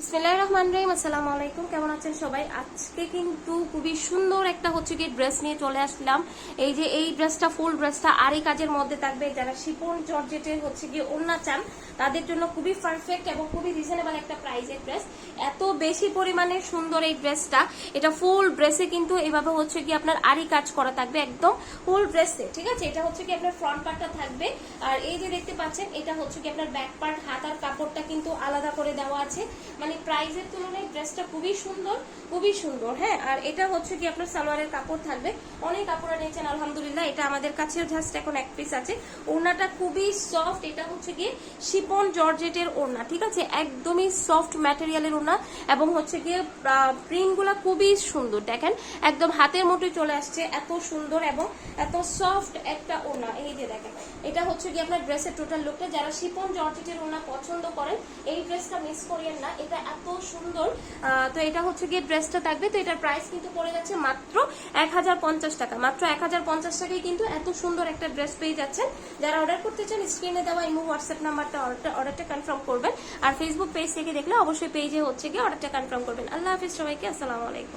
বিসমিল্লাহির রহমানির রহিম। আসসালামু আলাইকুম, কেমন আছেন সবাই? আজকে কিন্তু খুবই সুন্দর একটা হচ্ছে কি ড্রেস নিয়ে চলে আসলাম। এই যে এই ড্রেসটা, ফুল ড্রেসটা আরি কাজের মধ্যে থাকবে। যারা শিফন জর্জেটের হচ্ছে কি ওড়না চান তাদের জন্য খুবই পারফেক্ট এবং খুবই রিজনেবল একটা প্রাইসের ড্রেস। এত বেশি পরিমাণে সুন্দর এই ড্রেসটা। এটা ফুল ড্রেসে কিন্তু এভাবে হচ্ছে কি আপনার আরি কাজ করা থাকবে একদম ফুল ড্রেসে, ঠিক আছে? এটা হচ্ছে কি আপনার ফ্রন্ট পার্টটা থাকবে, আর এই যে দেখতে পাচ্ছেন এটা হচ্ছে কি আপনার ব্যাক পার্ট। হাতার কাপড়টা কিন্তু আলাদা করে দেওয়া আছে, মানে প্রাইসের তুলনায় ড্রেসটা খুবই সুন্দর, খুবই সুন্দর। হ্যাঁ, আর এটা হচ্ছে কি আপনার সালোয়ারের কাপড় থাকবে। অনেক কাপড় নিয়েছেন আলহামদুলিল্লাহ। এটা আমাদের কাছে জাস্ট এখন এক পিস আছে। ওড়নাটা খুবই সফট। এটা হচ্ছে কি শিফন জর্জেটের ওড়না, ঠিক আছে? একদমই সফট ম্যাটেরিয়ালের ওড়না এবং হচ্ছে গিয়ে প্রিন্টগুলো খুবই সুন্দর। দেখেন একদম হাতের মতোই চলে আসছে, এত সুন্দর এবং এত সফট একটা ওড়না। এই যে দেখেন, এটা হচ্ছে কি আপনার ড্রেসের টোটাল লুকটা। যারা শিফন জর্জেটের ওড়না পছন্দ করেন এই ড্রেসটা মিস করিয়েন না, এটা এত সুন্দর। তো এটা হচ্ছে গিয়ে ড্রেসটা থাকবে। তো এটার প্রাইস কিন্তু পড়ে যাচ্ছে মাত্র 1050 টাকা। মাত্র 1050 টাকায় কিন্তু এত সুন্দর একটা ড্রেস পেয়ে যাচ্ছেন। যারা অর্ডার করতে চান স্ক্রিনে দেওয়া ইমো হোয়াটসঅ্যাপ নাম্বারটা অর্ডারটা কনফার্ম করবেন। আর ফেসবুক পেজ থেকে দেখলে অবশ্যই পেজে হচ্ছে গিয়ে অর্ডারটা কনফার্ম করবেন। আল্লাহ হাফিজ সবাইকে, আসসালামু আলাইকুম।